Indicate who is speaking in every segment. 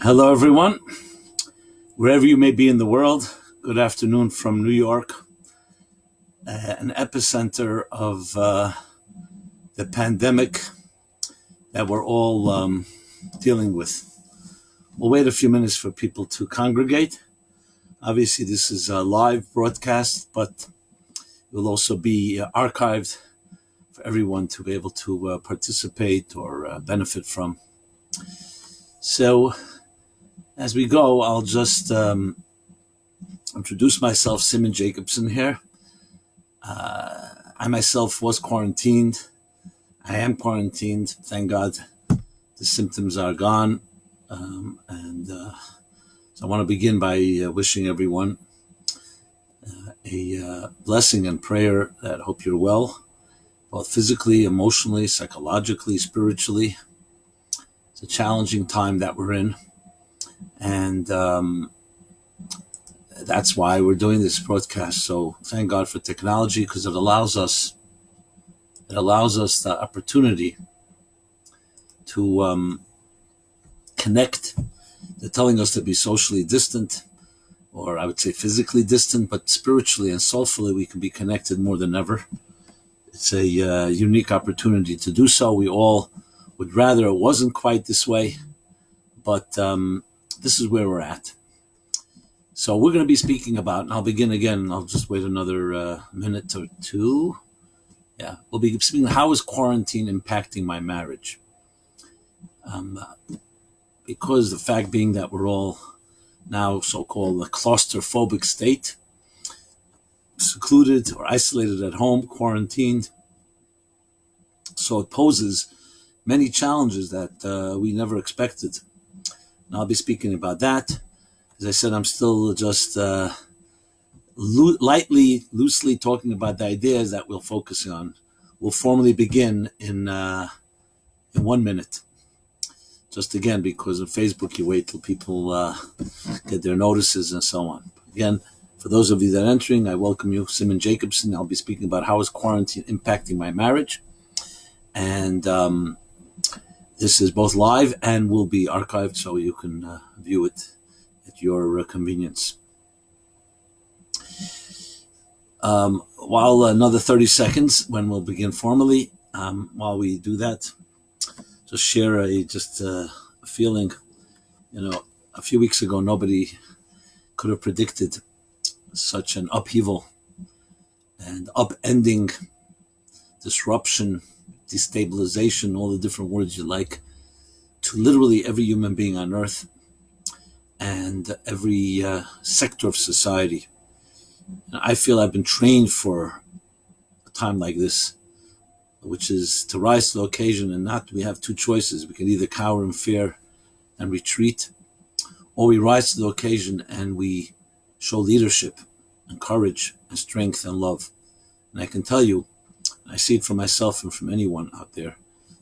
Speaker 1: Hello, everyone. Wherever you may be in the world, good afternoon from New York, an epicenter of the pandemic that we're all dealing with. We'll wait a few minutes for people to congregate. Obviously, this is a live broadcast, but it will also be archived for everyone to be able to participate or benefit from. So, as we go, I'll just introduce myself, Simon Jacobson here. I myself was quarantined. I am quarantined. Thank God the symptoms are gone. So I want to begin by wishing everyone a blessing and prayer that I hope you're well, both physically, emotionally, psychologically, spiritually. It's a challenging time that we're in. And that's why we're doing this broadcast. So thank God for technology, because it allows us the opportunity to connect. They're telling us to be socially distant, or I would say physically distant, but spiritually and soulfully we can be connected more than ever. It's a unique opportunity to do so. We all would rather it wasn't quite this way, but this is where we're at. So we're going to be speaking about, and I'll begin again, I'll just wait another minute or two. Yeah, we'll be speaking, how is quarantine impacting my marriage? Because the fact being that we're all now so-called a claustrophobic state, secluded or isolated at home, quarantined. So it poses many challenges that we never expected. And I'll be speaking about that. As I said, I'm still just loosely talking about the ideas that we'll focus on. We'll formally begin in 1 minute. Just again, because of Facebook, you wait till people get their notices and so on. Again, for those of you that are entering, I welcome you, Simon Jacobson. I'll be speaking about how is quarantine impacting my marriage. And this is both live and will be archived, so you can view it at your convenience. While another 30 seconds when we'll begin formally, while we do that, just share a feeling. A few weeks ago, nobody could have predicted such an upheaval and upending, disruption, destabilization, all the different words you like, to literally every human being on earth and every sector of society. And I feel I've been trained for a time like this, which is to rise to the occasion and not. We have two choices. We can either cower in fear and retreat, or we rise to the occasion and we show leadership and courage and strength and love. And I can tell you, I see it from myself and from anyone out there,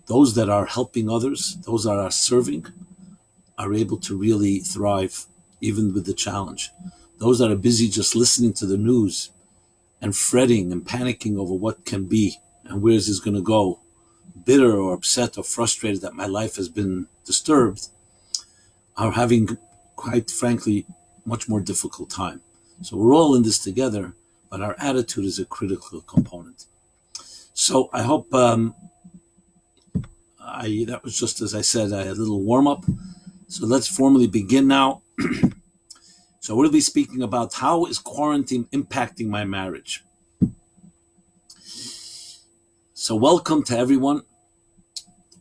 Speaker 1: those that are helping others, those that are serving, are able to really thrive even with the challenge. Those that are busy just listening to the news and fretting and panicking over what can be and where is this going to go, bitter or upset or frustrated that my life has been disturbed, are having, quite frankly, much more difficult time. So we're all in this together, but our attitude is a critical component. So I hope that was just, as I said, a little warm-up. So let's formally begin now. So we'll be speaking about how is quarantine impacting my marriage. So welcome to everyone,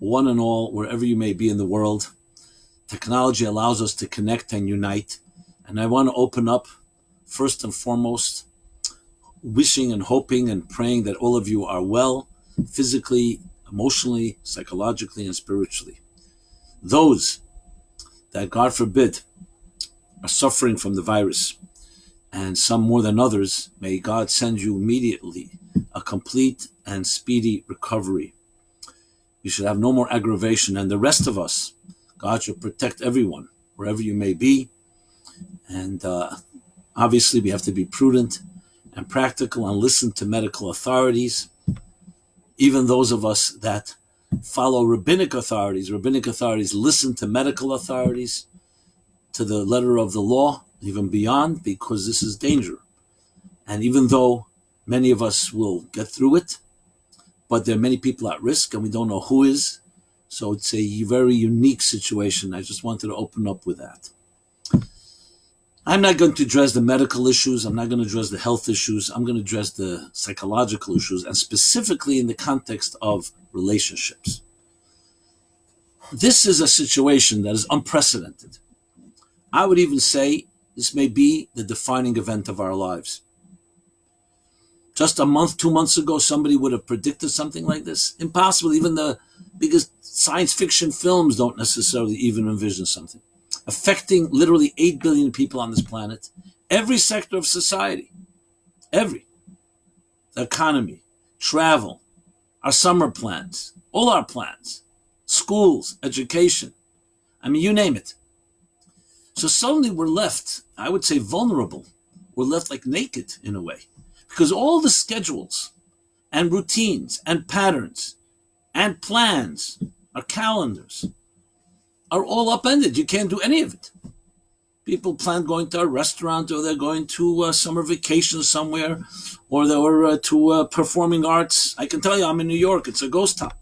Speaker 1: one and all, wherever you may be in the world. Technology allows us to connect and unite. And I want to open up, first and foremost, wishing and hoping and praying that all of you are well, physically, emotionally, psychologically, and spiritually. Those that, God forbid, are suffering from the virus, and some more than others, may God send you immediately a complete and speedy recovery. You should have no more aggravation, and the rest of us, God should protect everyone, wherever you may be. And obviously we have to be prudent and practical and listen to medical authorities, even those of us that follow rabbinic authorities. Rabbinic authorities listen to medical authorities. to the letter of the law, even beyond, because this is danger. And even though many of us will get through it, but there are many people at risk and we don't know who is. So it's a very unique situation. I just wanted to open up with that. I'm not going to address the medical issues. I'm not going to address the health issues. I'm going to address the psychological issues, and specifically in the context of relationships. This is a situation that is unprecedented. I would even say this may be the defining event of our lives. Just a month, 2 months ago, somebody would have predicted something like this. Impossible. Even the biggest science fiction films don't necessarily even envision something affecting literally 8 billion people on this planet, every sector of society, the economy, travel, our summer plans, all our plans, schools, education. I mean, you name it. So suddenly we're left, I would say, vulnerable. We're left like naked in a way, because all the schedules and routines and patterns and plans, our calendars, are all upended. You can't do any of it. People plan going to a restaurant, or they're going to a summer vacation somewhere, or they're to performing arts. I can tell you, I'm in New York. It's a ghost town.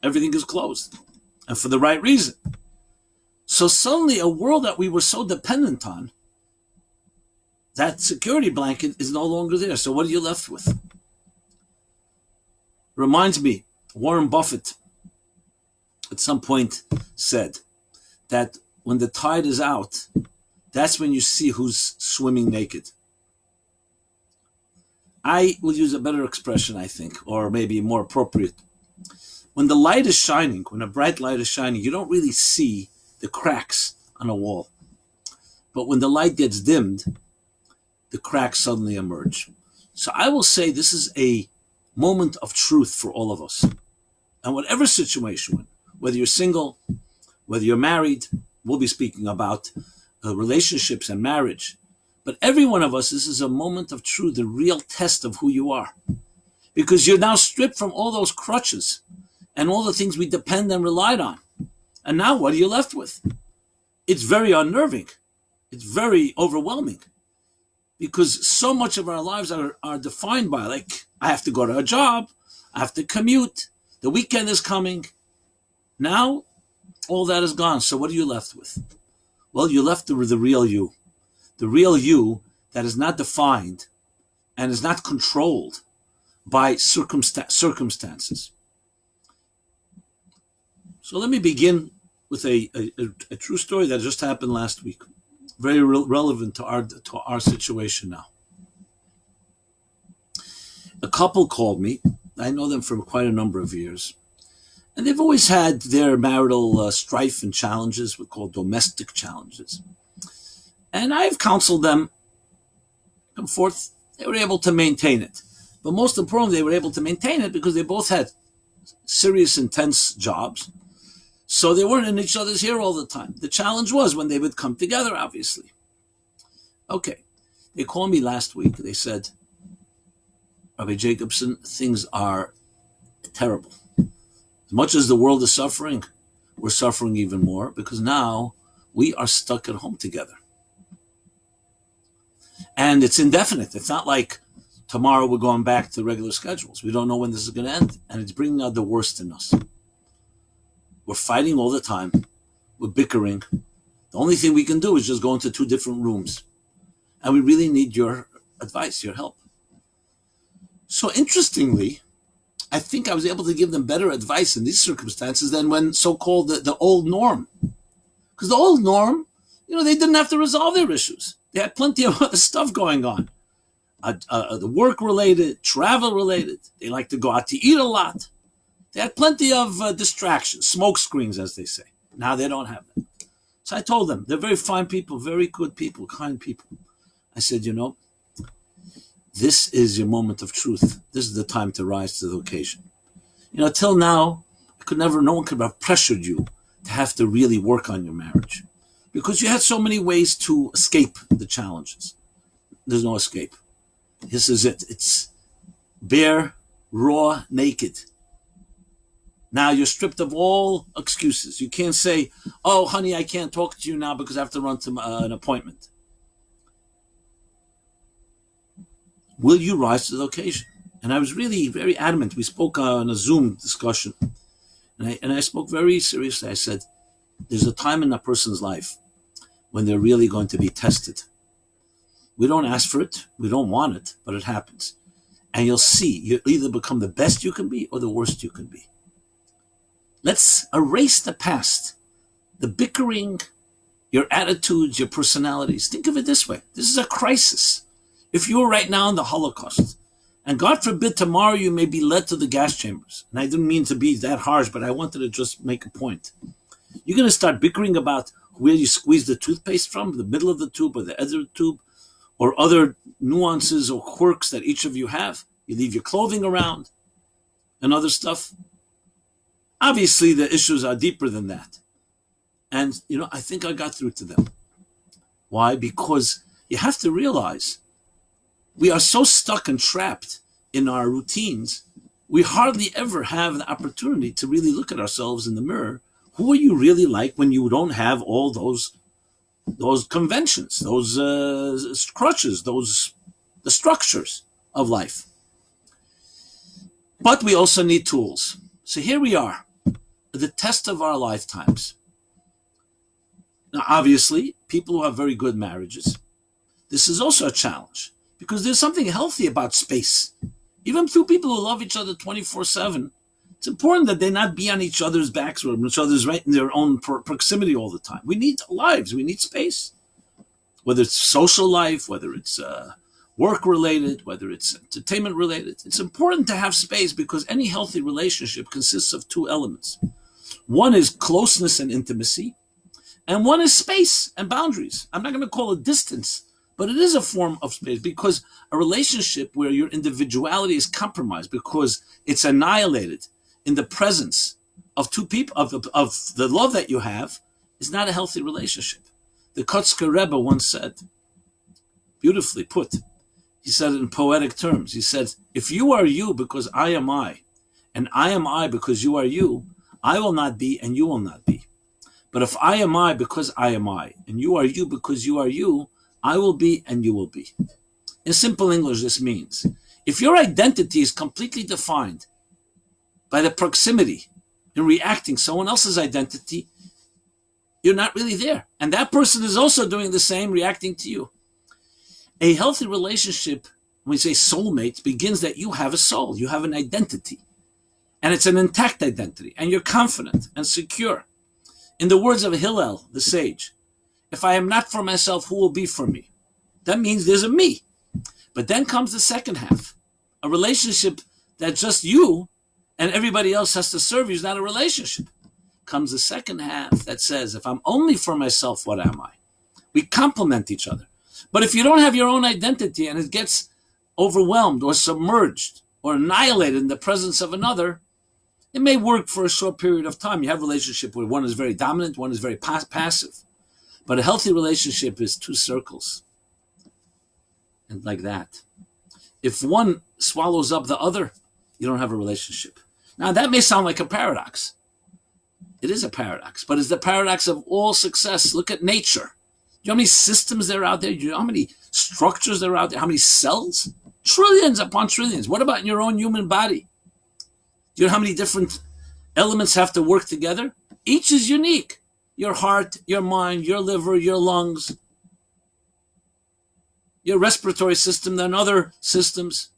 Speaker 1: Everything is closed, and for the right reason. So suddenly a world that we were so dependent on, that security blanket is no longer there. So what are you left with? Reminds me, Warren Buffett at some point said that when the tide is out, that's when you see who's swimming naked. I will use a better expression, I think, or maybe more appropriate. When the light is shining, when a bright light is shining, you don't really see the cracks on a wall. But when the light gets dimmed, the cracks suddenly emerge. So I will say this is a moment of truth for all of us. And whatever situation, whether you're single, whether you're married, we'll be speaking about relationships and marriage. But every one of us, this is a moment of truth, the real test of who you are. Because you're now stripped from all those crutches and all the things we depend and relied on. And now what are you left with? It's very unnerving. It's very overwhelming. Because so much of our lives are defined by, like, I have to go to a job, I have to commute, the weekend is coming. Now, all that is gone. So what are you left with? Well, you're left with the real you. The real you that is not defined and is not controlled by circumstances. So let me begin with a true story that just happened last week. Very relevant to our situation now. A couple called me. I know them for quite a number of years. And they've always had their marital strife and challenges, we call domestic challenges. And I've counseled them, come forth. They were able to maintain it. But most importantly, they were able to maintain it because they both had serious, intense jobs. So they weren't in each other's hair all the time. The challenge was when they would come together, obviously. Okay. They called me last week. They said, Rabbi Jacobson, things are terrible. As much as the world is suffering, we're suffering even more because now we are stuck at home together. And it's indefinite. It's not like tomorrow we're going back to regular schedules. We don't know when this is going to end. And it's bringing out the worst in us. We're fighting all the time. We're bickering. The only thing we can do is just go into 2 different rooms. And we really need your advice, your help. So interestingly, I think I was able to give them better advice in these circumstances than when so-called the old norm. Because the old norm, they didn't have to resolve their issues. They had plenty of other stuff going on. The work-related, travel-related. They like to go out to eat a lot. They had plenty of distractions, smoke screens, as they say. Now they don't have them. So I told them, they're very fine people, very good people, kind people. I said, this is your moment of truth. This is the time to rise to the occasion. Till now, no one could have pressured you to have to really work on your marriage because you had so many ways to escape the challenges. There's no escape. This is it. It's bare, raw, naked. Now you're stripped of all excuses. You can't say, oh, honey, I can't talk to you now because I have to run to an appointment. Will you rise to the occasion? And I was really very adamant. We spoke on a Zoom discussion, and I spoke very seriously. I said, there's a time in a person's life when they're really going to be tested. We don't ask for it. We don't want it, but it happens. And you'll see, you'll either become the best you can be or the worst you can be. Let's erase the past, the bickering, your attitudes, your personalities. Think of it this way. This is a crisis. If you were right now in the Holocaust, and God forbid tomorrow you may be led to the gas chambers, and I didn't mean to be that harsh, but I wanted to just make a point. You're going to start bickering about where you squeeze the toothpaste from, the middle of the tube or the edge of the tube, or other nuances or quirks that each of you have. You leave your clothing around and other stuff. Obviously, the issues are deeper than that. And, I think I got through to them. Why? Because you have to realize we are so stuck and trapped in our routines, we hardly ever have the opportunity to really look at ourselves in the mirror. Who are you really like when you don't have all those conventions, those crutches, the structures of life? But we also need tools. So here we are, the test of our lifetimes. Now, obviously, people who have very good marriages, this is also a challenge because there's something healthy about space. Even through people who love each other 24/7, it's important that they not be on each other's backs or each other's right in their own proximity all the time. We need lives. We need space. Whether it's social life, whether it's work-related, whether it's entertainment-related. It's important to have space because any healthy relationship consists of two elements. One is closeness and intimacy, and one is space and boundaries. I'm not going to call it distance, but it is a form of space because a relationship where your individuality is compromised because it's annihilated in the presence of two people, of the love that you have, is not a healthy relationship. The Kotzker Rebbe once said, beautifully put, he said it in poetic terms. He said, if you are you because I am I, and I am I because you are you, I will not be and you will not be. But if I am I because I am I, and you are you because you are you, I will be and you will be. In simple English, this means, if your identity is completely defined by the proximity in reacting someone else's identity, you're not really there. And that person is also doing the same, reacting to you. A healthy relationship, when we say soulmates, begins that you have a soul, you have an identity. And it's an intact identity, and you're confident and secure. In the words of Hillel, the sage, if I am not for myself, who will be for me? That means there's a me. But then comes the second half. A relationship that just you and everybody else has to serve you is not a relationship. Comes the second half that says, if I'm only for myself, what am I? We complement each other. But if you don't have your own identity and it gets overwhelmed or submerged or annihilated in the presence of another, it may work for a short period of time. You have a relationship where one is very dominant, one is very passive. But a healthy relationship is two circles. And like that. If one swallows up the other, you don't have a relationship. Now, that may sound like a paradox. It is a paradox, but it's the paradox of all success. Look at nature. Do you know how many systems there are out there? Do you know how many structures there are out there? How many cells? Trillions upon trillions. What about in your own human body? Do you know how many different elements have to work together? Each is unique. Your heart, your mind, your liver, your lungs, your respiratory system, and other systems.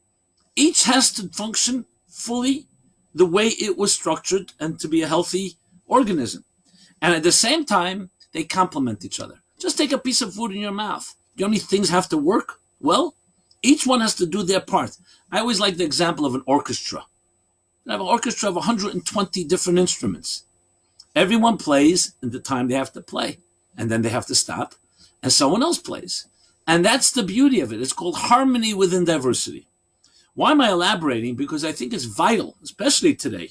Speaker 1: Each has to function fully the way it was structured and to be a healthy organism. And at the same time, they complement each other. Just take a piece of food in your mouth. Do you know how many things have to work? Well, each one has to do their part. I always like the example of an orchestra. You have an orchestra of 120 different instruments. Everyone plays in the time they have to play, and then they have to stop, and someone else plays. And that's the beauty of it. It's called harmony within diversity. Why am I elaborating? Because I think it's vital, especially today,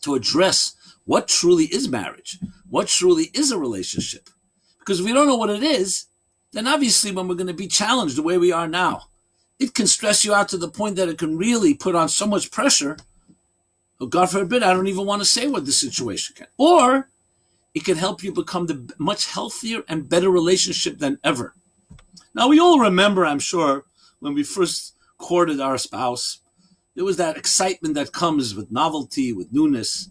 Speaker 1: to address what truly is marriage, what truly is a relationship. Because if we don't know what it is, then obviously when we're going to be challenged the way we are now, it can stress you out to the point that it can really put on so much pressure Or God forbid, I don't even want to say what the situation can. Or it can help you become the much healthier and better relationship than ever. Now, we all remember, I'm sure, when we first courted our spouse, there was that excitement that comes with novelty, with newness.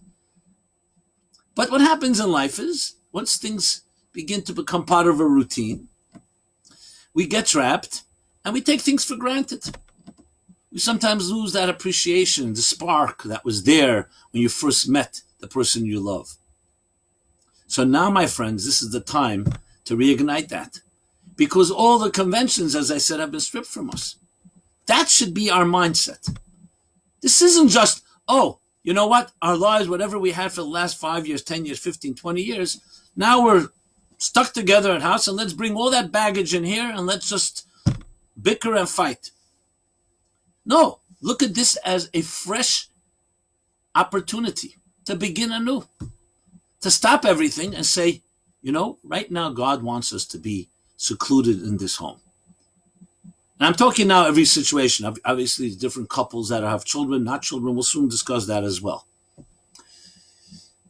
Speaker 1: But what happens in life is, once things begin to become part of a routine, we get trapped and we take things for granted. We sometimes lose that appreciation, the spark that was there when you first met the person you love. So now, my friends, this is the time to reignite that. Because all the conventions, as I said, have been stripped from us. That should be our mindset. This isn't just, oh, you know what? Our lives, whatever we had for the last 5 years, 10 years, 15, 20 years, now we're stuck together at house and let's bring all that baggage in here and let's just bicker and fight. No, look at this as a fresh opportunity to begin anew, to stop everything and say, you know, right now God wants us to be secluded in this home. And I'm talking now every situation. Obviously, different couples that have children, not children, we'll soon discuss that as well.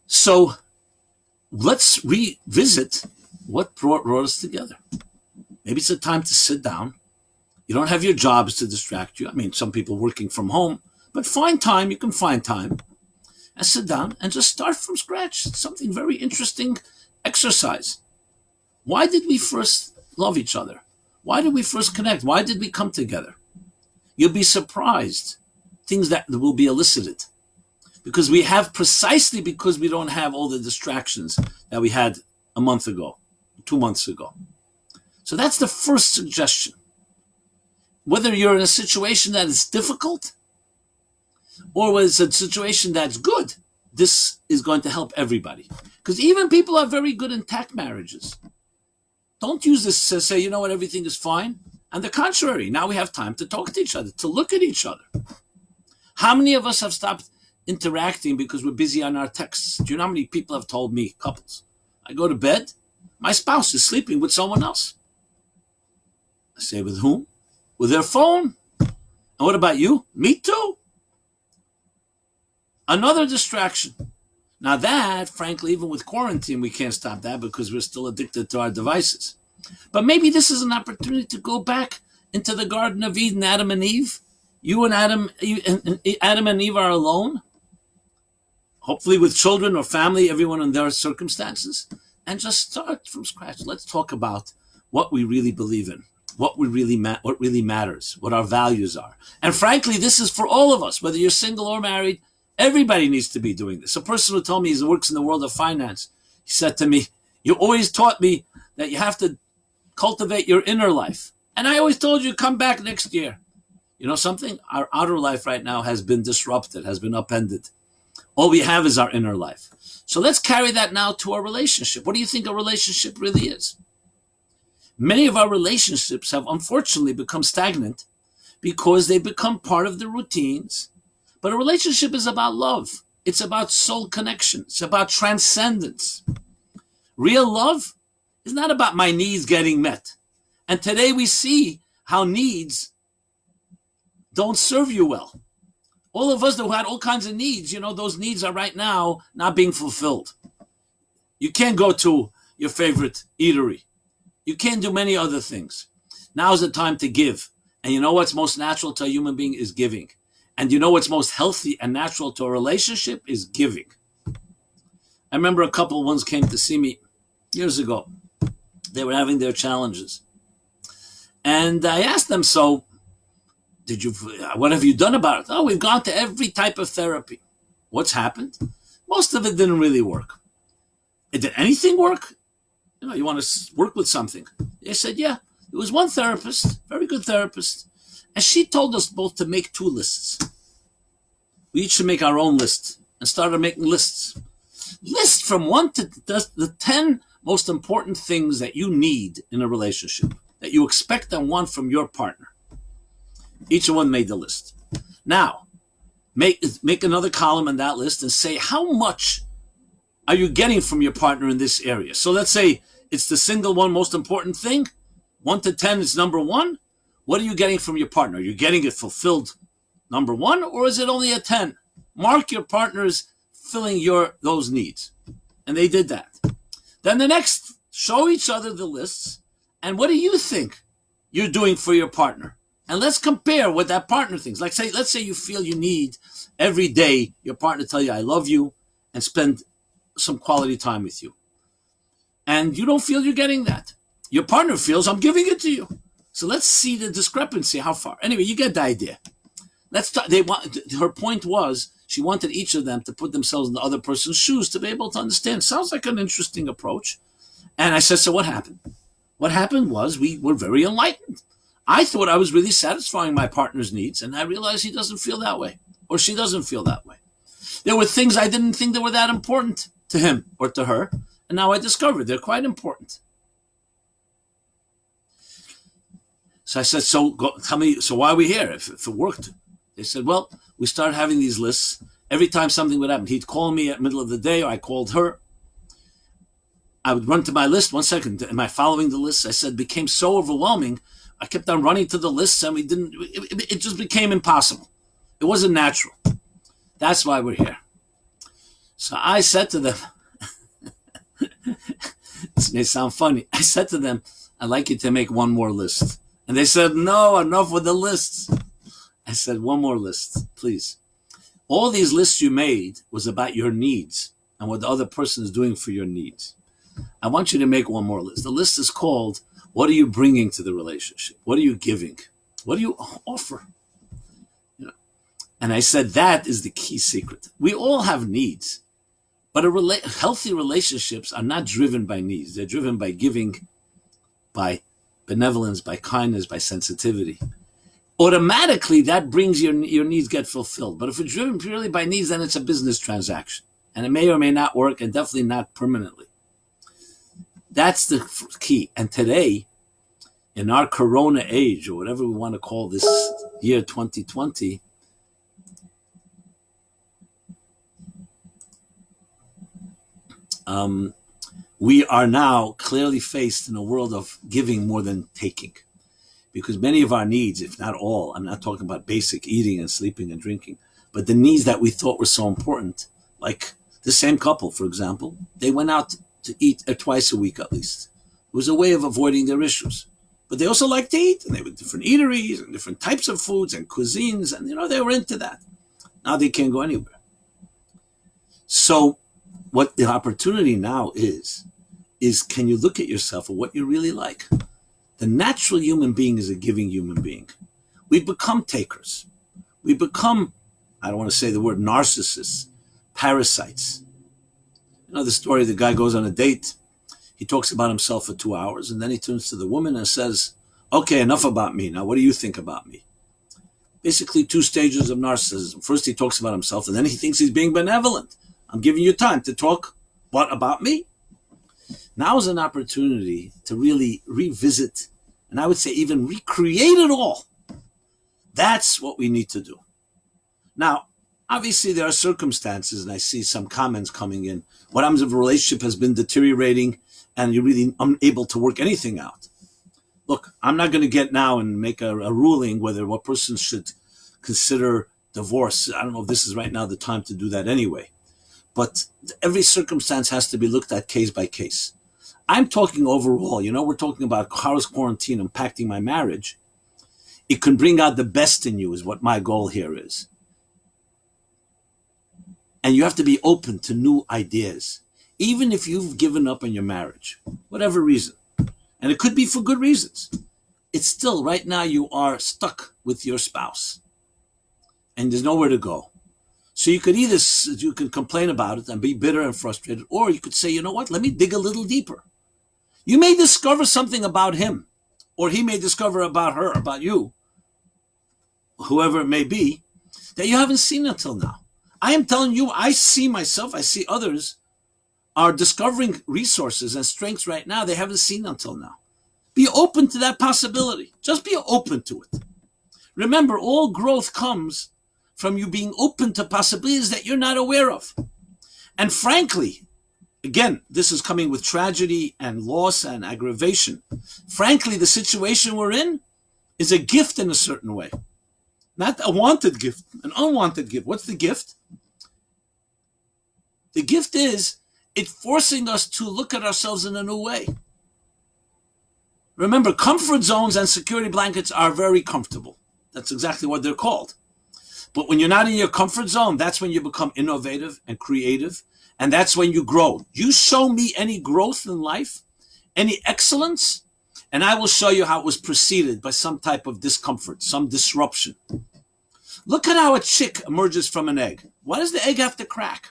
Speaker 1: So let's revisit what brought us together. Maybe it's a time to sit down. You don't have your jobs to distract you. I mean, some people working from home, but find time, you can find time, and sit down and just start from scratch. It's something very interesting exercise. Why did we first love each other? Why did we first connect? Why did we come together? You'll be surprised. Things that will be elicited. Because we have, precisely because we don't have all the distractions that we had a month ago, 2 months ago. So that's the first suggestion. Whether you're in a situation that is difficult or whether it's a situation that's good, this is going to help everybody. Because even people are very good intact marriages. Don't use this to say, you know what, everything is fine. On the contrary, now we have time to talk to each other, to look at each other. How many of us have stopped interacting because we're busy on our texts? Do you know how many people have told me, couples, I go to bed, my spouse is sleeping with someone else. I say, with whom? With their phone. And what about you? Me too. Another distraction. Now that, frankly, even with quarantine, we can't stop that because we're still addicted to our devices. But maybe this is an opportunity to go back into the Garden of Eden, Adam and Eve. You and Adam and Eve are alone. Hopefully with children or family, everyone in their circumstances. And just start from scratch. Let's talk about what we really believe in, what really matters, what our values are. And frankly, this is for all of us, whether you're single or married. Everybody needs to be doing this. A person who told me he works in the world of finance, he said to me, you always taught me that you have to cultivate your inner life. And I always told you, come back next year. You know something? Our outer life right now has been disrupted, has been upended. All we have is our inner life. So let's carry that now to our relationship. What do you think a relationship really is? Many of our relationships have unfortunately become stagnant because they become part of the routines. But a relationship is about love. It's about soul connection. It's about transcendence. Real love is not about my needs getting met. And today we see how needs don't serve you well. All of us that had all kinds of needs, you know, those needs are right now not being fulfilled. You can't go to your favorite eatery. You can't do many other things. Now's the time to give. And you know what's most natural to a human being is giving. And you know what's most healthy and natural to a relationship is giving. I remember a couple once came to see me years ago. They were having their challenges. And I asked them, so what have you done about it? Oh, we've gone to every type of therapy. What's happened? Most of it didn't really work. Did anything work? You know, you want to work with something. They said, yeah. There was one therapist, very good therapist. And she told us both to make 2 lists. We each should make our own list and started making lists. List from 1 to the 10 most important things that you need in a relationship, that you expect and want from your partner. Each one made the list. Now, make another column in that list and say how much are you getting from your partner in this area. So let's say it's the single one most important thing. 1 to 10 is number 1. What are you getting from your partner? Are you getting it fulfilled, number 1, or is it only a 10? Mark your partners filling those needs. And they did that. Then the next, show each other the lists. And what do you think you're doing for your partner? And let's compare what that partner thinks. Like let's say you feel you need every day your partner to tell you, I love you, and spend some quality time with you. And you don't feel you're getting that. Your partner feels, I'm giving it to you. So let's see the discrepancy, how far. Anyway, you get the idea. Let's talk. Her point was she wanted each of them to put themselves in the other person's shoes to be able to understand. Sounds like an interesting approach. And I said, so what happened? What happened was we were very enlightened. I thought I was really satisfying my partner's needs, and I realized he doesn't feel that way, or she doesn't feel that way. There were things I didn't think that were that important to him or to her, and now I discovered they're quite important. So I said, tell me, so why are we here if it worked? They said, well, we started having these lists. Every time something would happen, he'd call me at the middle of the day, or I called her. I would run to my list. 1 second, am I following the list? I said, it became so overwhelming. I kept on running to the lists, and it just became impossible. It wasn't natural. That's why we're here. So I said to them, this may sound funny. I said to them, I'd like you to make one more list. And they said, no, enough with the lists. I said, one more list, please. All these lists you made was about your needs and what the other person is doing for your needs. I want you to make one more list. The list is called, what are you bringing to the relationship? What are you giving? What do you offer? And I said, that is the key secret. We all have needs, but healthy relationships are not driven by needs. They're driven by giving, by benevolence, by kindness, by sensitivity. Automatically, that brings your needs get fulfilled. But if it's driven purely by needs, then it's a business transaction. And it may or may not work, and definitely not permanently. That's the key. And today, in our corona age, or whatever we want to call this year 2020, we are now clearly faced in a world of giving more than taking. Because many of our needs, if not all, I'm not talking about basic eating and sleeping and drinking, but the needs that we thought were so important, like the same couple, for example, they went out to eat twice a week at least. It was a way of avoiding their issues. But they also liked to eat, and they were different eateries and different types of foods and cuisines, and they were into that. Now they can't go anywhere. So what the opportunity now is can you look at yourself and what you really like? The natural human being is a giving human being. We've become takers. We become, I don't want to say the word narcissists, parasites. The story, the guy goes on a date. He talks about himself for 2 hours, and then he turns to the woman and says, okay, enough about me. Now, what do you think about me? Basically, 2 stages of narcissism. First, he talks about himself, and then he thinks he's being benevolent. I'm giving you time to talk, what about me? Now is an opportunity to really revisit, and I would say even recreate it all. That's what we need to do. Now, obviously there are circumstances, and I see some comments coming in. What happens if a relationship has been deteriorating and you're really unable to work anything out? Look, I'm not going to get now and make a ruling whether what person should consider divorce. I don't know if this is right now the time to do that anyway. But every circumstance has to be looked at case by case. I'm talking overall, we're talking about Carl's quarantine impacting my marriage. It can bring out the best in you is what my goal here is. And you have to be open to new ideas, even if you've given up on your marriage, whatever reason. And it could be for good reasons. It's still, right now, you are stuck with your spouse. And there's nowhere to go. So you can complain about it and be bitter and frustrated, or you could say, you know what, let me dig a little deeper. You may discover something about him, or he may discover about her, about you, whoever it may be, that you haven't seen until now. I am telling you, I see myself, I see others are discovering resources and strengths right now they haven't seen until now. Be open to that possibility. Just be open to it. Remember, all growth comes from you being open to possibilities that you're not aware of. And frankly, again, this is coming with tragedy and loss and aggravation. Frankly, the situation we're in is a gift in a certain way. Not a wanted gift, an unwanted gift. What's the gift? The gift is it's forcing us to look at ourselves in a new way. Remember, comfort zones and security blankets are very comfortable. That's exactly what they're called. But when you're not in your comfort zone, that's when you become innovative and creative. And that's when you grow. You show me any growth in life, any excellence, and I will show you how it was preceded by some type of discomfort, some disruption. Look at how a chick emerges from an egg. Why does the egg have to crack?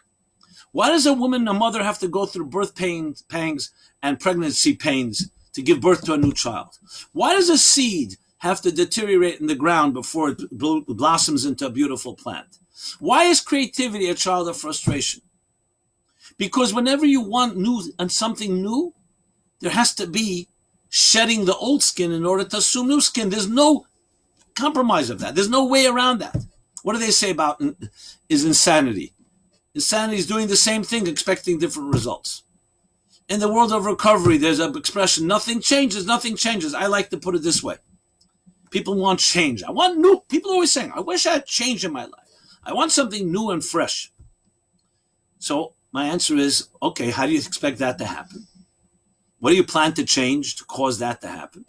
Speaker 1: Why does a mother have to go through birth pangs and pregnancy pains to give birth to a new child? Why does a seed have to deteriorate in the ground before it blossoms into a beautiful plant? Why is creativity a child of frustration? Because whenever you want new and something new, there has to be shedding the old skin in order to assume new skin. There's no compromise of that. There's no way around that. What do they say about is insanity? Insanity is doing the same thing, expecting different results. In the world of recovery, there's an expression, nothing changes, nothing changes. I like to put it this way. People want change. I want new. People are always saying, I wish I had change in my life. I want something new and fresh. So my answer is, okay, how do you expect that to happen? What do you plan to change to cause that to happen?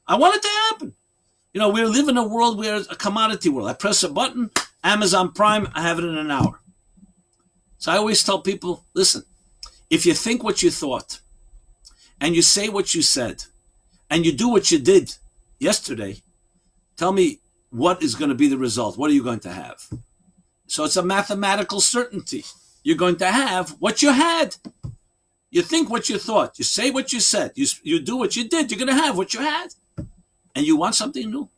Speaker 1: I want it to happen. You know, we live in a world where it's a commodity world. I press a button, Amazon Prime, I have it in an hour. So I always tell people, listen, if you think what you thought, and you say what you said, and you do what you did yesterday, tell me what is going to be the result. What are you going to have? So it's a mathematical certainty. You're going to have what you had. You think what you thought. You say what you said. You do what you did. You're going to have what you had. And you want something new.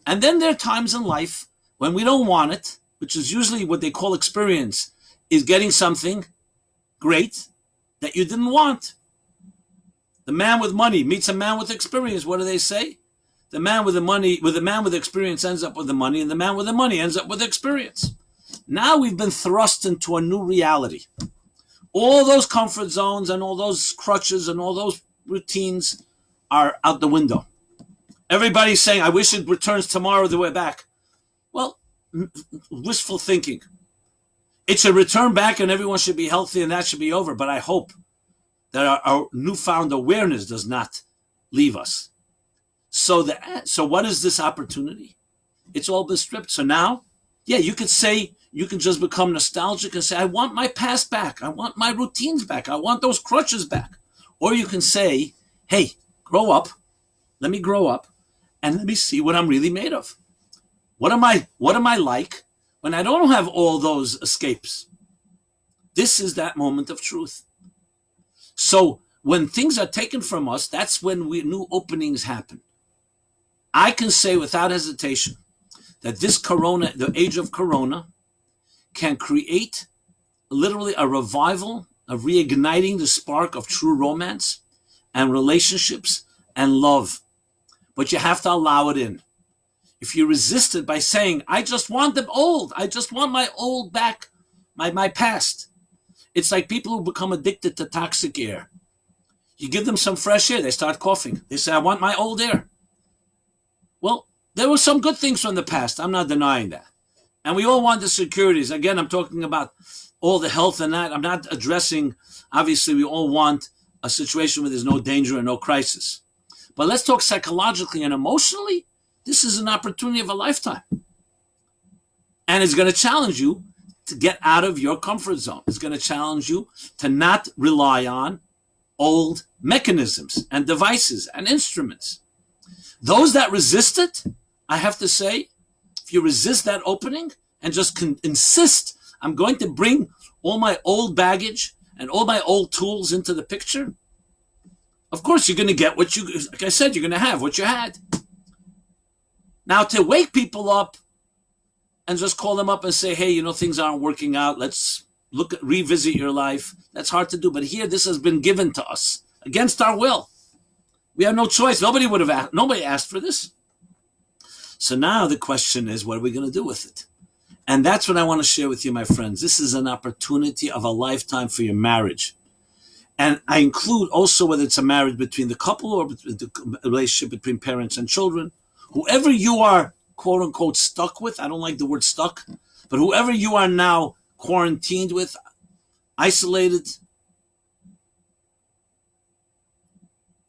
Speaker 1: And then there are times in life when we don't want it, which is usually what they call experience, is getting something great that you didn't want. The man with money meets a man with experience. What do they say? The man with the money, with the man with experience ends up with the money, and the man with the money ends up with experience. Now we've been thrust into a new reality. All those comfort zones and all those crutches and all those routines are out the window. Everybody's saying, I wish it returns tomorrow the way back. Well, wishful thinking. It should return back and everyone should be healthy and that should be over. But I hope that our newfound awareness does not leave us. So what is this opportunity? It's all been stripped. So now, yeah, you could say, you can just become nostalgic and say, I want my past back. I want my routines back. I want those crutches back. Or you can say, hey, grow up. Let me grow up and let me see what I'm really made of. What am I like when I don't have all those escapes? This is that moment of truth. So when things are taken from us, that's when new openings happen. I can say without hesitation that this corona, the age of corona, can create literally a revival of reigniting the spark of true romance and relationships and love. But you have to allow it in. If you resist it by saying, I just want them old, I just want my old back, my past. It's like people who become addicted to toxic air. You give them some fresh air, they start coughing. They say, I want my old air. Well, there were some good things from the past. I'm not denying that. And we all want the securities. Again, I'm talking about all the health and that. I'm not addressing, obviously, we all want a situation where there's no danger and no crisis. But let's talk psychologically and emotionally. This is an opportunity of a lifetime. And it's going to challenge you to get out of your comfort zone. It's going to challenge you to not rely on old mechanisms and devices and instruments. Those that resist it, I have to say, if you resist that opening and just insist, I'm going to bring all my old baggage and all my old tools into the picture, of course you're going to get what you, like I said, you're going to have what you had. Now to wake people up and just call them up and say, hey, things aren't working out. Let's revisit your life. That's hard to do. But here, this has been given to us against our will. We have no choice. Nobody asked for this. So now the question is, what are we going to do with it? And that's what I want to share with you, my friends. This is an opportunity of a lifetime for your marriage. And I include also whether it's a marriage between the couple or the relationship between parents and children. Whoever you are, quote unquote, stuck with, I don't like the word stuck, but whoever you are now quarantined with, isolated,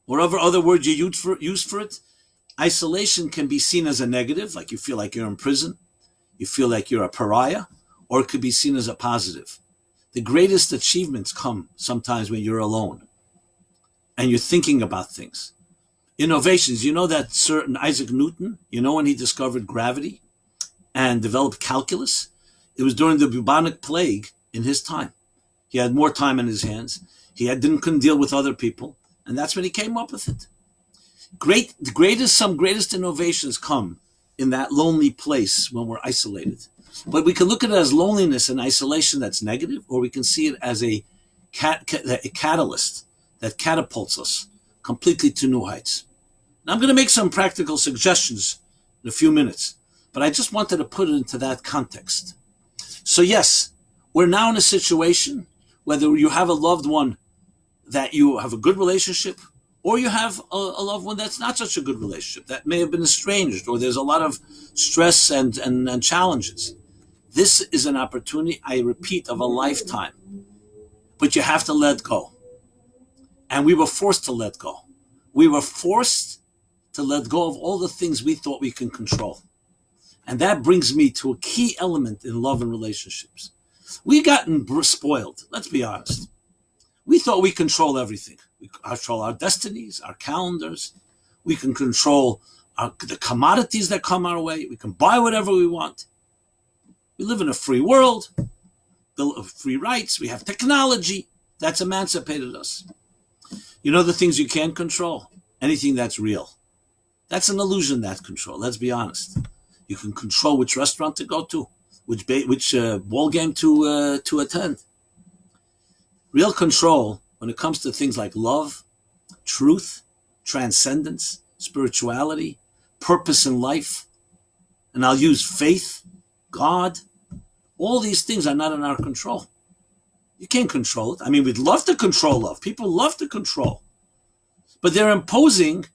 Speaker 1: whatever other word you use for it. Isolation can be seen as a negative, like you feel like you're in prison, you feel like you're a pariah, or it could be seen as a positive. The greatest achievements come sometimes when you're alone and you're thinking about things. Innovations, you know that certain Isaac Newton, you know when he discovered gravity and developed calculus? It was during the bubonic plague in his time. He had more time in his hands. Couldn't deal with other people, and that's when he came up with it. Some greatest innovations come in that lonely place when we're isolated. But we can look at it as loneliness and isolation that's negative, or we can see it as a catalyst that catapults us completely to new heights. Now I'm going to make some practical suggestions in a few minutes, but I just wanted to put it into that context. So yes, we're now in a situation, whether you have a loved one that you have a good relationship, or you have a loved one that's not such a good relationship, that may have been estranged, or there's a lot of stress and challenges. This is an opportunity, I repeat, of a lifetime. But you have to let go. And we were forced to let go. We were forced to let go of all the things we thought we can control. And that brings me to a key element in love and relationships. We gotten spoiled, let's be honest. We thought we control everything. We control our destinies, our calendars. We can control the commodities that come our way. We can buy whatever we want. We live in a free world, bill of free rights. We have technology that's emancipated us. You know the things you can't control? Anything that's real. That's an illusion, that control. Let's be honest. You can control which restaurant to go to, which ball game to attend. Real control, when it comes to things like love, truth, transcendence, spirituality, purpose in life, and I'll use faith, God, all these things are not in our control. You can't control it. I mean, we'd love to control love. People love to control. But they're imposing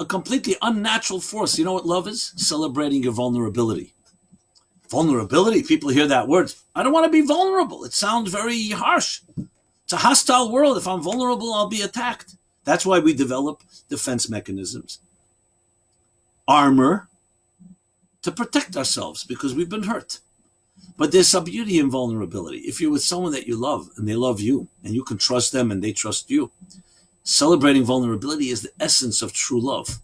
Speaker 1: a completely unnatural force. You know what love is? Celebrating your vulnerability. Vulnerability, people hear that word. I don't want to be vulnerable. It sounds very harsh. It's a hostile world. If I'm vulnerable, I'll be attacked. That's why we develop defense mechanisms. Armor to protect ourselves because we've been hurt. But there's some beauty in vulnerability. If you're with someone that you love and they love you and you can trust them and they trust you, celebrating vulnerability is the essence of true love.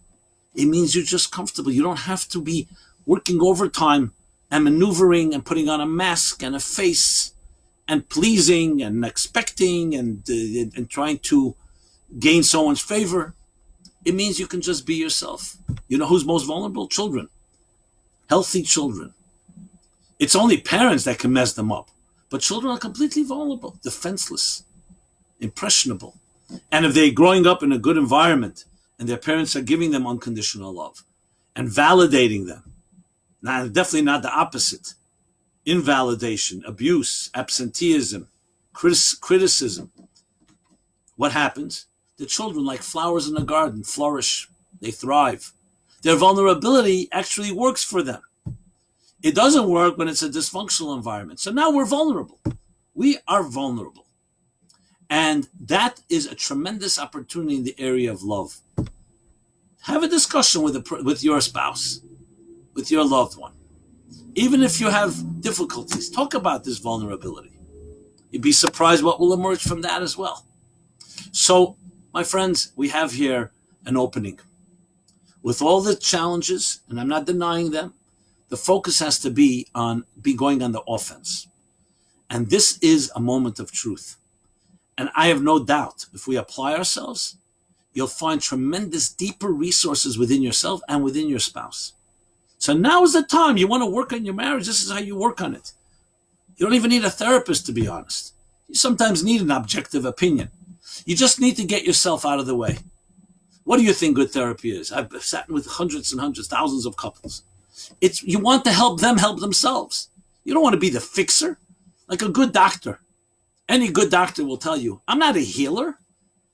Speaker 1: It means you're just comfortable. You don't have to be working overtime and maneuvering and putting on a mask and a face and pleasing and expecting and trying to gain someone's favor. It means you can just be yourself. You know who's most vulnerable? Children. Healthy children. It's only parents that can mess them up. But children are completely vulnerable, defenseless, impressionable. And if they're growing up in a good environment and their parents are giving them unconditional love and validating them, now, definitely not the opposite. Invalidation, abuse, absenteeism, criticism. What happens? The children, like flowers in a garden, flourish. They thrive. Their vulnerability actually works for them. It doesn't work when it's a dysfunctional environment. So now we're vulnerable. We are vulnerable. And that is a tremendous opportunity in the area of love. Have a discussion with your spouse, with your loved one. Even if you have difficulties, talk about this vulnerability. You'd be surprised what will emerge from that as well. So, my friends, we have here an opening. With all the challenges, and I'm not denying them, the focus has to be going on the offense. And this is a moment of truth. And I have no doubt, if we apply ourselves, you'll find tremendous deeper resources within yourself and within your spouse. So now is the time. You want to work on your marriage, this is how you work on it. You don't even need a therapist, to be honest. You sometimes need an objective opinion. You just need to get yourself out of the way. What do you think good therapy is? I've sat with hundreds and hundreds, thousands of couples. You want to help them help themselves. You don't want to be the fixer. Like a good doctor. Any good doctor will tell you, I'm not a healer.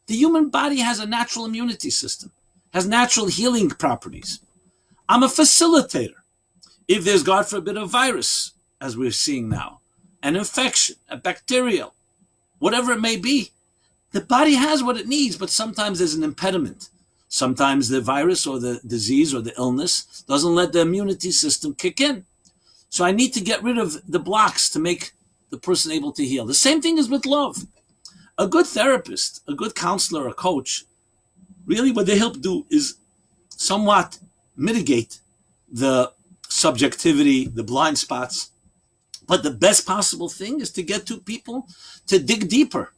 Speaker 1: The human body has a natural immunity system, has natural healing properties. I'm a facilitator. If there's, God forbid, a virus, as we're seeing now, an infection, a bacterial, whatever it may be. The body has what it needs, but sometimes there's an impediment. Sometimes the virus or the disease or the illness doesn't let the immunity system kick in. So I need to get rid of the blocks to make the person able to heal. The same thing is with love. A good therapist, a good counselor, a coach, really what they help do is somewhat mitigate the subjectivity, the blind spots. But the best possible thing is to get two people to dig deeper.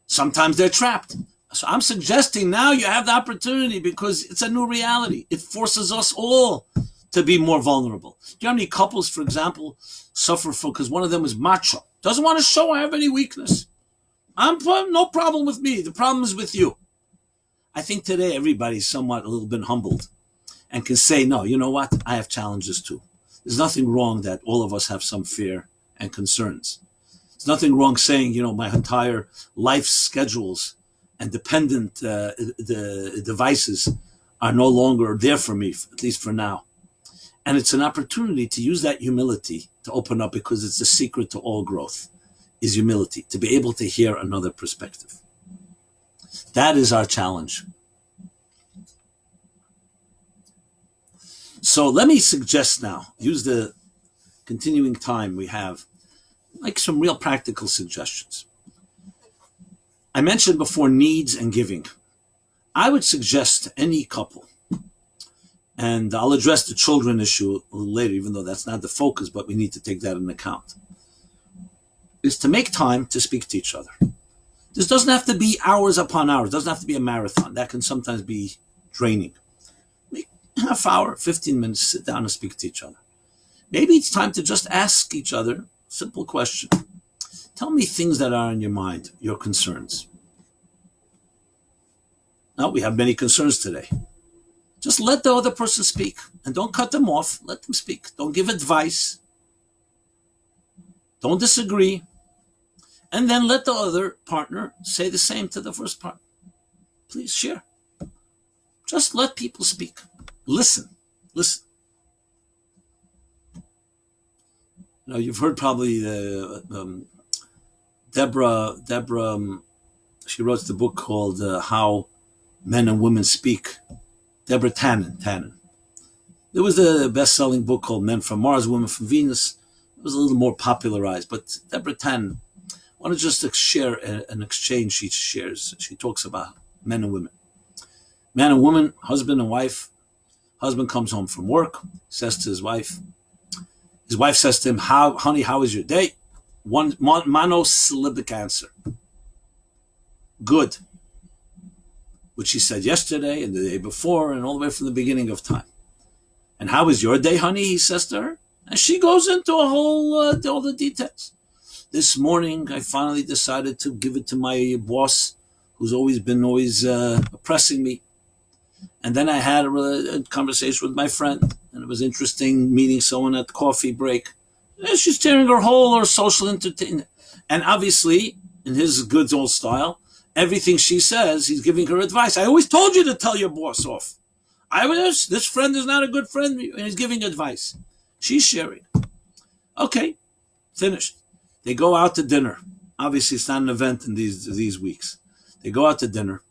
Speaker 1: Sometimes they're trapped. So I'm suggesting now you have the opportunity because it's a new reality. It forces us all to be more vulnerable. Do you know how many couples, for example, suffer from, because one of them is macho, doesn't want to show I have any weakness. No problem with me. The problem is with you. I think today everybody's somewhat a little bit humbled and can say, no, you know what? I have challenges too. There's nothing wrong that all of us have some fear and concerns. There's nothing wrong saying, my entire life schedules and dependent the devices are no longer there for me, at least for now. And it's an opportunity to use that humility to open up, because it's the secret to all growth, is humility, to be able to hear another perspective. That is our challenge. So let me suggest now, use the continuing time we have, like some real practical suggestions. I mentioned before needs and giving. I would suggest to any couple, and I'll address the children issue a little later, even though that's not the focus, but we need to take that into account, is to make time to speak to each other. This doesn't have to be hours upon hours. It doesn't have to be a marathon. That can sometimes be draining. Make half hour, 15 minutes, sit down and speak to each other. Maybe it's time to just ask each other a simple question. Tell me things that are in your mind, your concerns. Now, we have many concerns today. Just let the other person speak and don't cut them off. Let them speak. Don't give advice. Don't disagree. And then let the other partner say the same to the first partner. Please share. Just let people speak. Listen. You've heard probably the Deborah, she wrote the book called How Men and Women Speak. Deborah Tannen. There was a best-selling book called Men from Mars, Women from Venus. It was a little more popularized, but Deborah Tannen, I want to just share an exchange she shares. She talks about men and women. Man and woman, husband and wife. Husband comes home from work, says to his wife. His wife says to him, honey, how was your day? One monosyllabic answer. Good. Which she said yesterday and the day before and all the way from the beginning of time. And how was your day, honey? He says to her. And she goes into all the details. This morning, I finally decided to give it to my boss, who's always been oppressing me. And then I had a conversation with my friend, and it was interesting meeting someone at the coffee break. And she's sharing her social entertainment. And obviously, in his good old style, everything she says, he's giving her advice. I always told you to tell your boss off. This friend is not a good friend, and he's giving advice. She's sharing. Okay, finished. They go out to dinner. Obviously, it's not an event in these weeks. They go out to dinner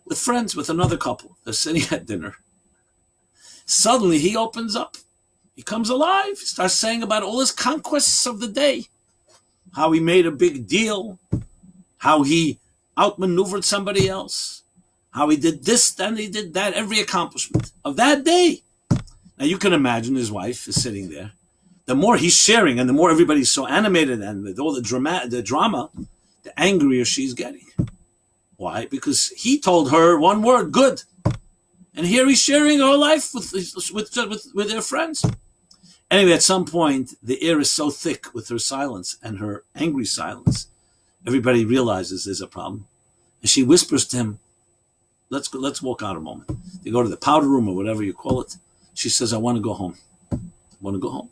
Speaker 1: with friends, with another couple. They're sitting at dinner. Suddenly, he opens up. He comes alive. He starts saying about all his conquests of the day. How he made a big deal. How he outmaneuvered somebody else. How he did this, then he did that. Every accomplishment of that day. Now, you can imagine his wife is sitting there. The more he's sharing and the more everybody's so animated and with all the drama, the angrier she's getting. Why? Because he told her one word, good. And here he's sharing her life with their friends. Anyway, at some point, the air is so thick with her silence and her angry silence, everybody realizes there's a problem. And she whispers to him, let's walk out a moment. They go to the powder room or whatever you call it. She says, I want to go home. I want to go home.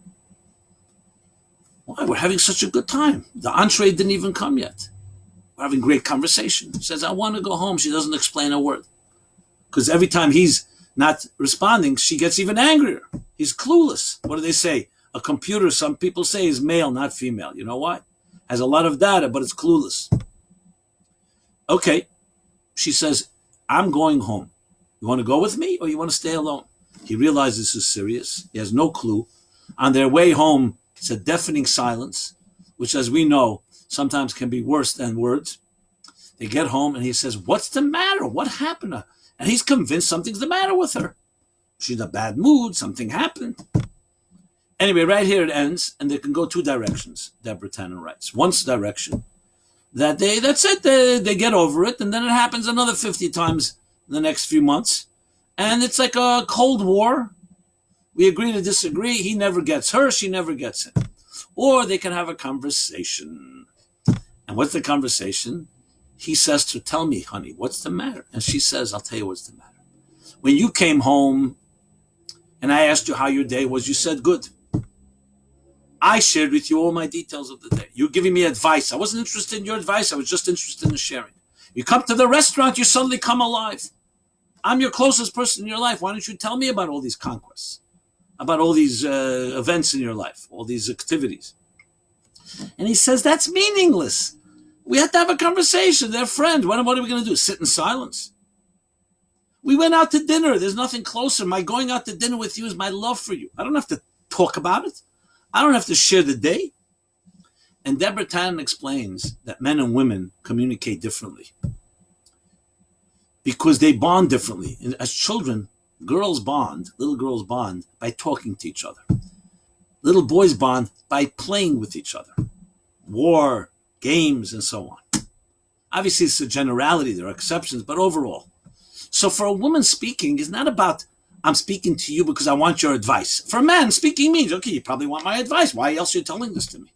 Speaker 1: Why? We're having such a good time. The entree didn't even come yet. We're having great conversation. She says, I want to go home. She doesn't explain a word. Because every time he's not responding, she gets even angrier. He's clueless. What do they say? A computer, some people say, is male, not female. You know why? Has a lot of data, but it's clueless. Okay, she says, I'm going home. You want to go with me or you want to stay alone? He realizes this is serious. He has no clue. On their way home, it's a deafening silence, which, as we know, sometimes can be worse than words. They get home and he says, what's the matter? What happened? And he's convinced something's the matter with her. She's in a bad mood. Something happened. Anyway, right here it ends, and they can go two directions, Deborah Tannen writes. One direction, that's it. They get over it, and then it happens another 50 times in the next few months. And it's like a Cold War. We agree to disagree. He never gets her. She never gets him. Or they can have a conversation. And what's the conversation? He says to her, tell me, honey, what's the matter? And she says, I'll tell you what's the matter. When you came home and I asked you how your day was, you said good. I shared with you all my details of the day. You're giving me advice. I wasn't interested in your advice. I was just interested in sharing. You come to the restaurant, you suddenly come alive. I'm your closest person in your life. Why don't you tell me about all these conquests, about all these events in your life, all these activities? And he says, that's meaningless. We had to have a conversation. They're friends. What are we going to do? Sit in silence? We went out to dinner. There's nothing closer. My going out to dinner with you is my love for you. I don't have to talk about it. I don't have to share the day. And Deborah Tannen explains that men and women communicate differently because they bond differently. And as children, little girls bond by talking to each other. Little boys bond by playing with each other. War, games, and so on. Obviously, it's a generality. There are exceptions, but overall. So for a woman, speaking is not about, I'm speaking to you because I want your advice. For a man, speaking means, okay, you probably want my advice. Why else are you telling this to me?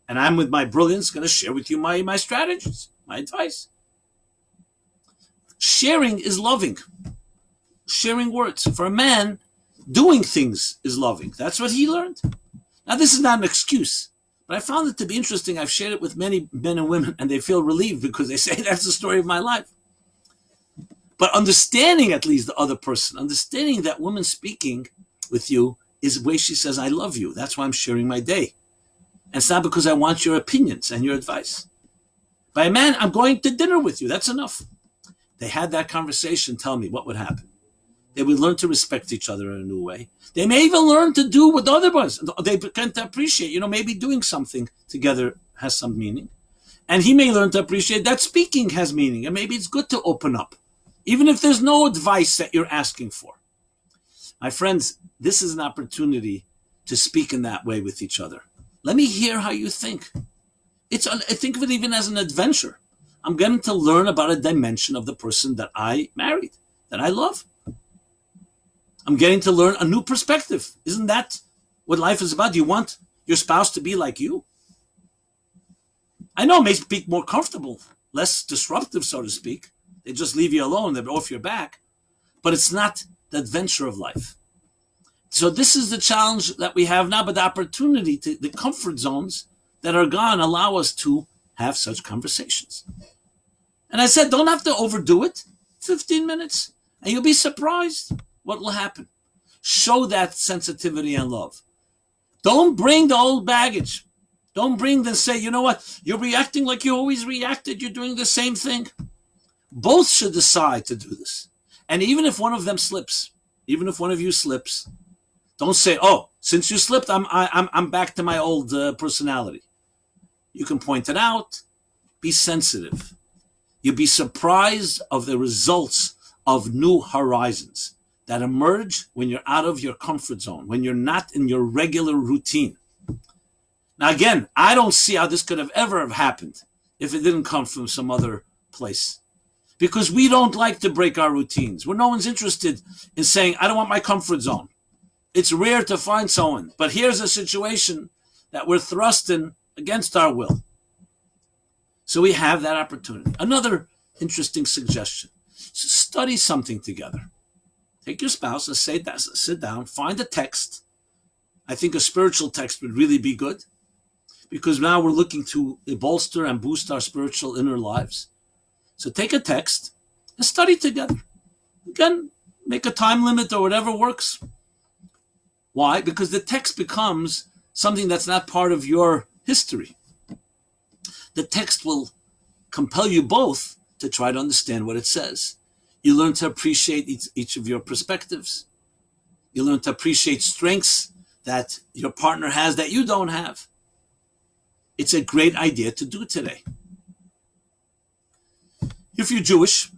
Speaker 1: And I'm, with my brilliance, going to share with you my strategies, my advice. Sharing is loving. Sharing words. For a man, doing things is loving. That's what he learned. Now, this is not an excuse, but I found it to be interesting. I've shared it with many men and women, and they feel relieved because they say that's the story of my life. But understanding at least the other person, understanding that woman speaking with you is the way she says, I love you. That's why I'm sharing my day. And it's not because I want your opinions and your advice. By a man, I'm going to dinner with you. That's enough. They had that conversation. Tell me what would happen. They would learn to respect each other in a new way. They may even learn to do what the other ones. They can to appreciate, maybe doing something together has some meaning. And he may learn to appreciate that speaking has meaning. And maybe it's good to open up, even if there's no advice that you're asking for. My friends, this is an opportunity to speak in that way with each other. Let me hear how you think. I think of it even as an adventure. I'm getting to learn about a dimension of the person that I married, that I love. I'm getting to learn a new perspective. Isn't that what life is about? Do you want your spouse to be like you? I know it may be more comfortable, less disruptive, so to speak. They just leave you alone. They're off your back. But it's not the adventure of life. So this is the challenge that we have now, but the opportunity to the comfort zones that are gone allow us to have such conversations. And I said, don't have to overdo it. 15 minutes. And you'll be surprised what will happen. Show that sensitivity and love. Don't bring the old baggage. Don't bring the say, you know what? You're reacting like you always reacted. You're doing the same thing. Both should decide to do this. And even if one of them slips, even if one of you slips, don't say, oh, since you slipped, I'm back to my old personality. You can point it out. Be sensitive. You'll be surprised of the results of new horizons that emerge when you're out of your comfort zone, when you're not in your regular routine. Now, again, I don't see how this could have ever happened if it didn't come from some other place. Because we don't like to break our routines. No one's interested in saying, I don't want my comfort zone. It's rare to find someone. But here's a situation that we're thrust in against our will. So we have that opportunity. Another interesting suggestion. Study something together. Take your spouse and sit down, find a text. I think a spiritual text would really be good. Because now we're looking to bolster and boost our spiritual inner lives. So take a text and study together. Again, make a time limit or whatever works. Why? Because the text becomes something that's not part of your history. The text will compel you both to try to understand what it says. You learn to appreciate each of your perspectives. You learn to appreciate strengths that your partner has that you don't have. It's a great idea to do today. If you're Jewish,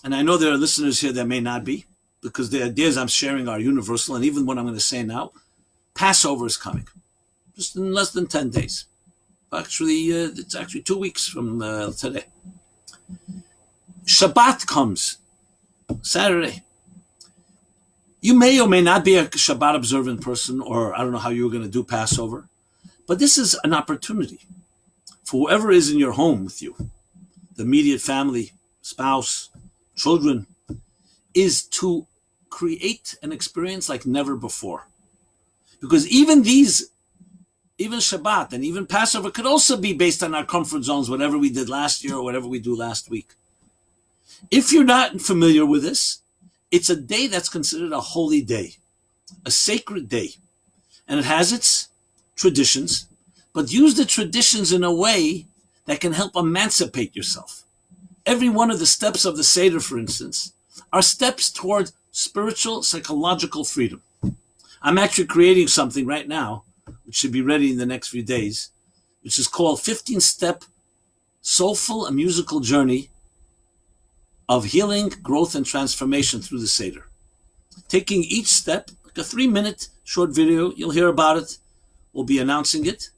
Speaker 1: and I know there are listeners here that may not be, because the ideas I'm sharing are universal, and even what I'm going to say now, Passover is coming, just in less than 10 days. Actually, it's actually 2 weeks from today. Shabbat comes, Saturday. You may or may not be a Shabbat observant person, or I don't know how you're going to do Passover, but this is an opportunity for whoever is in your home with you, the immediate family, spouse, children, is to create an experience like never before. Because even Shabbat and even Passover could also be based on our comfort zones, whatever we did last year or whatever we do last week. If you're not familiar with this, it's a day that's considered a holy day, a sacred day. And it has its traditions, but use the traditions in a way that can help emancipate yourself. Every one of the steps of the Seder, for instance, are steps toward spiritual, psychological freedom. I'm actually creating something right now, which should be ready in the next few days, which is called 15-Step Soulful and Musical Journey of Healing, Growth, and Transformation through the Seder. Taking each step, like a 3-minute short video, you'll hear about it, we'll be announcing it,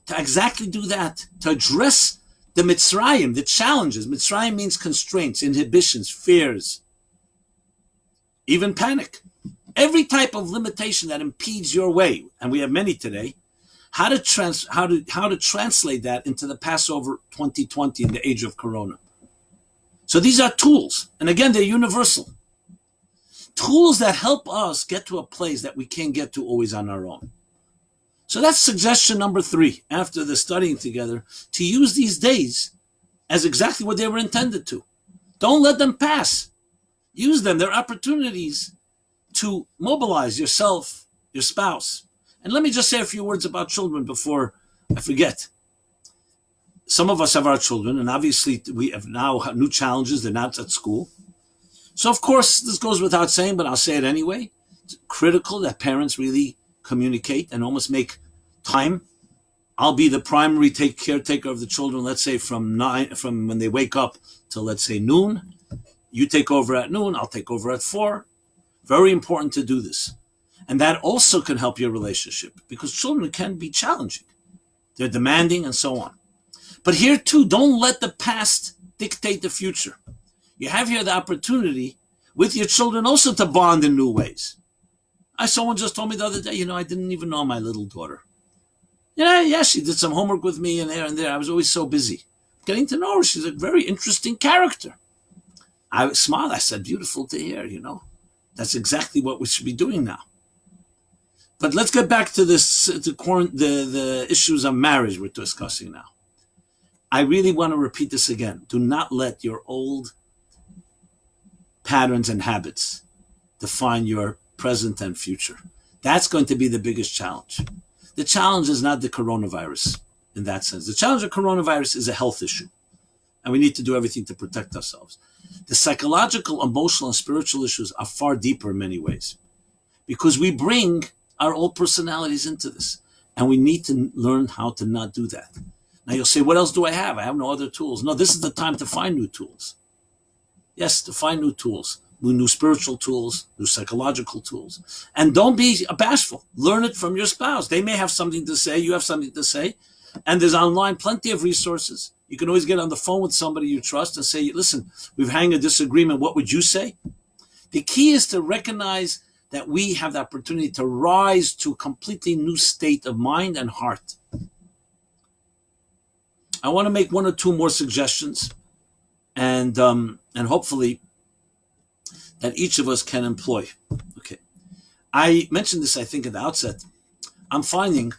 Speaker 1: to exactly do that, to address the Mitzrayim, the challenges. Mitzrayim means constraints, inhibitions, fears, even panic. Every type of limitation that impedes your way, and we have many today, how to translate that into the Passover 2020 in the age of Corona. So these are tools, and again, they're universal. Tools that help us get to a place that we can't get to always on our own. So that's suggestion number 3, after the studying together, to use these days as exactly what they were intended to. Don't let them pass. Use them. They're opportunities to mobilize yourself, your spouse. And let me just say a few words about children before I forget. Some of us have our children, and obviously we have now new challenges. They're not at school. So of course, this goes without saying, but I'll say it anyway. It's critical that parents really communicate and almost make time. I'll be the primary caretaker of the children, let's say from when they wake up till, let's say, noon. You take over at noon, I'll take over at 4. Very important to do this. And that also can help your relationship, because children can be challenging. They're demanding and so on. But here too, don't let the past dictate the future. You have here the opportunity with your children also to bond in new ways. Someone just told me the other day, I didn't even know my little daughter. Yeah, she did some homework with me and there. I was always so busy getting to know her. She's a very interesting character. I smiled. I said, beautiful to hear, That's exactly what we should be doing now. But let's get back to the issues of marriage we're discussing now. I really want to repeat this again. Do not let your old patterns and habits define your present and future. That's going to be the biggest challenge. The challenge is not the coronavirus in that sense. The challenge of coronavirus is a health issue, and we need to do everything to protect ourselves. The psychological, emotional, and spiritual issues are far deeper in many ways, because we bring our old personalities into this, and we need to learn how to not do that. Now you'll say, what else do I have? I have no other tools. No, this is the time to find new tools. Yes, to find new tools, new spiritual tools, new psychological tools. And don't be bashful. Learn it from your spouse. They may have something to say. You have something to say. And there's online plenty of resources. You can always get on the phone with somebody you trust and say, listen, we've had a disagreement. What would you say? The key is to recognize that we have the opportunity to rise to a completely new state of mind and heart. I want to make 1 or 2 more suggestions, and hopefully that each of us can employ. Okay. I mentioned this, I think, at the outset. I'm finding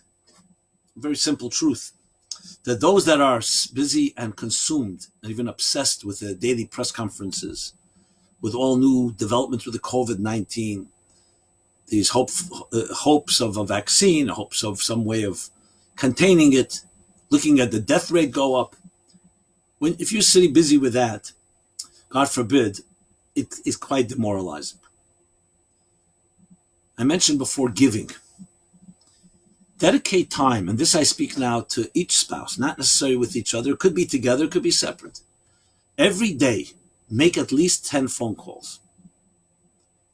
Speaker 1: a very simple truth, that those that are busy and consumed and even obsessed with the daily press conferences, with all new developments with the COVID-19, these hopes of a vaccine, hopes of some way of containing it, looking at the death rate go up. If you're sitting busy with that, God forbid, it is quite demoralizing. I mentioned before giving. Dedicate time, and this I speak now to each spouse, not necessarily with each other. It could be together, it could be separate. Every day, make at least 10 phone calls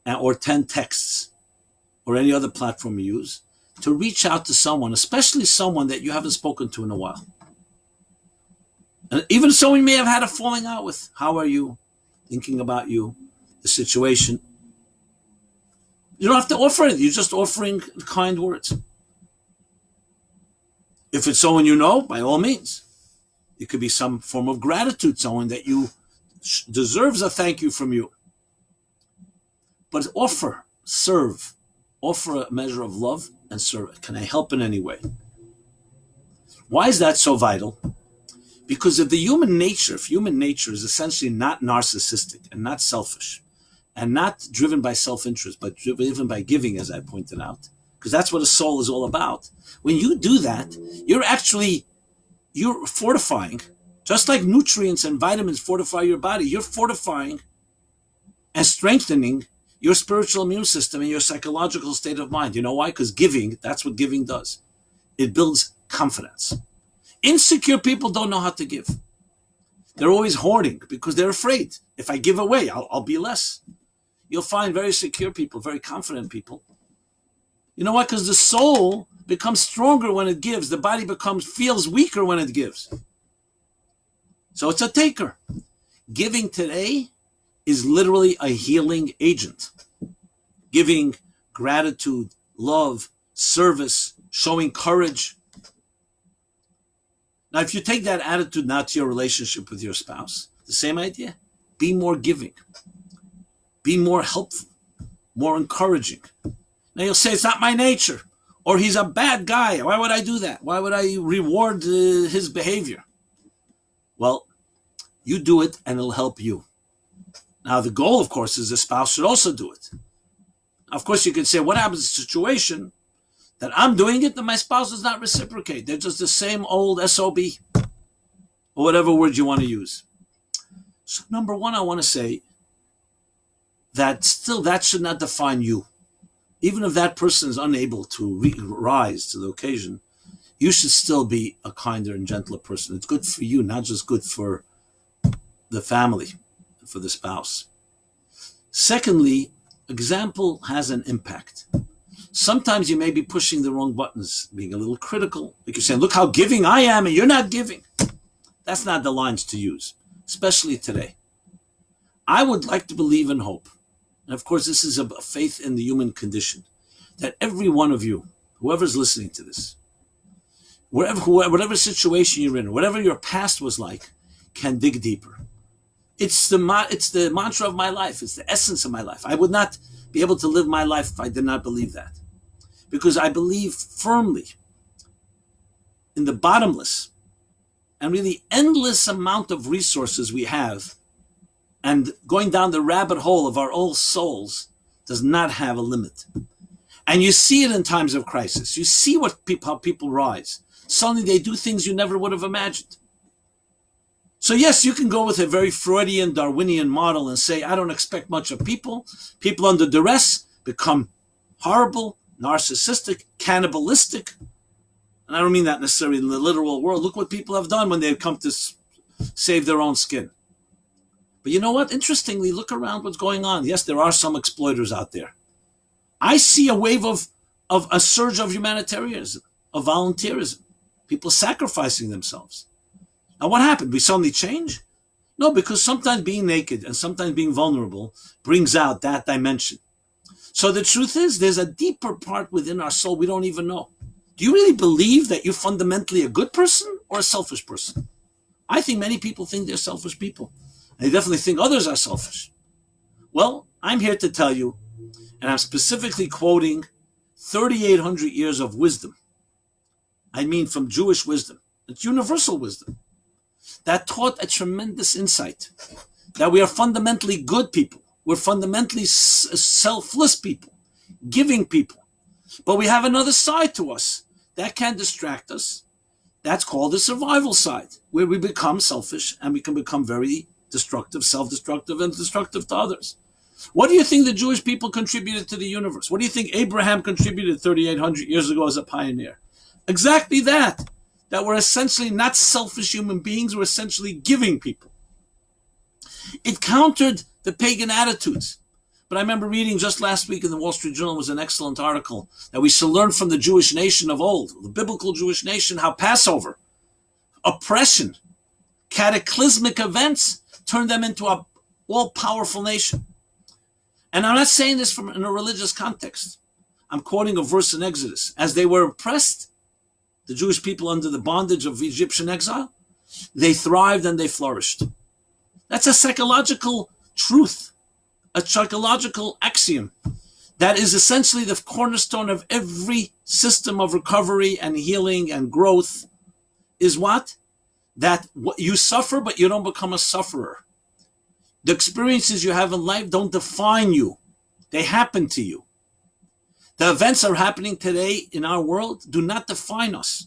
Speaker 1: or 10 texts or any other platform you use to reach out to someone, especially someone that you haven't spoken to in a while. And even someone you may have had a falling out with. How are you? Thinking about you, the situation. You don't have to offer it. You're just offering kind words. If it's someone you know, by all means. It could be some form of gratitude, someone that you deserves a thank you from you. But offer, serve, offer a measure of love and serve. Can I help in any way? Why is that so vital? Because if human nature is essentially not narcissistic and not selfish and not driven by self-interest, but driven by giving, as I pointed out, because that's what a soul is all about. When you do that, you're fortifying, just like nutrients and vitamins fortify your body, you're fortifying and strengthening your spiritual immune system and your psychological state of mind. You know why? Because giving, that's what giving does. It builds confidence. Insecure people don't know how to give. They're always hoarding because they're afraid. If I give away, I'll be less. You'll find very secure people, very confident people. You know why? Because the soul becomes stronger when it gives. The body feels weaker when it gives. So it's a taker. Giving today is literally a healing agent. Giving gratitude, love, service, showing courage. Now, if you take that attitude now to your relationship with your spouse, the same idea. Be more giving. Be more helpful, more encouraging. Now you'll say, it's not my nature, or he's a bad guy. Why would I do that? Why would I reward his behavior? Well, you do it and it'll help you. Now the goal, of course, is the spouse should also do it. Of course, you could say, what happens in a situation that I'm doing it and my spouse does not reciprocate? They're just the same old SOB, or whatever word you want to use. So number one, I want to say that still that should not define you. Even if that person is unable to rise to the occasion, you should still be a kinder and gentler person. It's good for you, not just good for the family, for the spouse. Secondly, example has an impact. Sometimes you may be pushing the wrong buttons, being a little critical. Like you're saying, look how giving I am and you're not giving. That's not the lines to use, especially today. I would like to believe and hope. And of course, this is a faith in the human condition, that every one of you, whoever's listening to this, whatever situation you're in, whatever your past was like, can dig deeper. It's the mantra of my life. It's the essence of my life. I would not be able to live my life if I did not believe that. Because I believe firmly in the bottomless and really endless amount of resources we have. And going down the rabbit hole of our own souls does not have a limit. And you see it in times of crisis. You see how people rise. Suddenly they do things you never would have imagined. So yes, you can go with a very Freudian, Darwinian model and say, I don't expect much of people. People under duress become horrible, narcissistic, cannibalistic. And I don't mean that necessarily in the literal world. Look what people have done when they come to save their own skin. But you know what? Interestingly, look around what's going on. Yes, there are some exploiters out there. I see a wave of a surge of humanitarianism, of volunteerism, people sacrificing themselves. Now what happened? We suddenly change? No, because sometimes being naked and sometimes being vulnerable brings out that dimension. So the truth is, there's a deeper part within our soul we don't even know. Do you really believe that you're fundamentally a good person or a selfish person? I think many people think they're selfish people. They definitely think others are selfish. Well, I'm here to tell you, and I'm specifically quoting 3,800 years of wisdom. I mean from Jewish wisdom. It's universal wisdom. That taught a tremendous insight. That we are fundamentally good people. We're fundamentally selfless people. Giving people. But we have another side to us that can distract us. That's called the survival side, where we become selfish and we can become very destructive, self-destructive, and destructive to others. What do you think the Jewish people contributed to the universe? What do you think Abraham contributed 3,800 years ago as a pioneer? Exactly that. That we're essentially not selfish human beings, we're essentially giving people. It countered the pagan attitudes. But I remember reading just last week in the Wall Street Journal was an excellent article that we should learn from the Jewish nation of old, the biblical Jewish nation, how Passover, oppression, cataclysmic events turned them into a all-powerful nation. And I'm not saying this in a religious context. I'm quoting a verse in Exodus. As they were oppressed, the Jewish people under the bondage of Egyptian exile, they thrived and they flourished. That's a psychological truth, a psychological axiom that is essentially the cornerstone of every system of recovery and healing and growth is what? That you suffer, but you don't become a sufferer. The experiences you have in life don't define you. They happen to you. The events that are happening today in our world do not define us.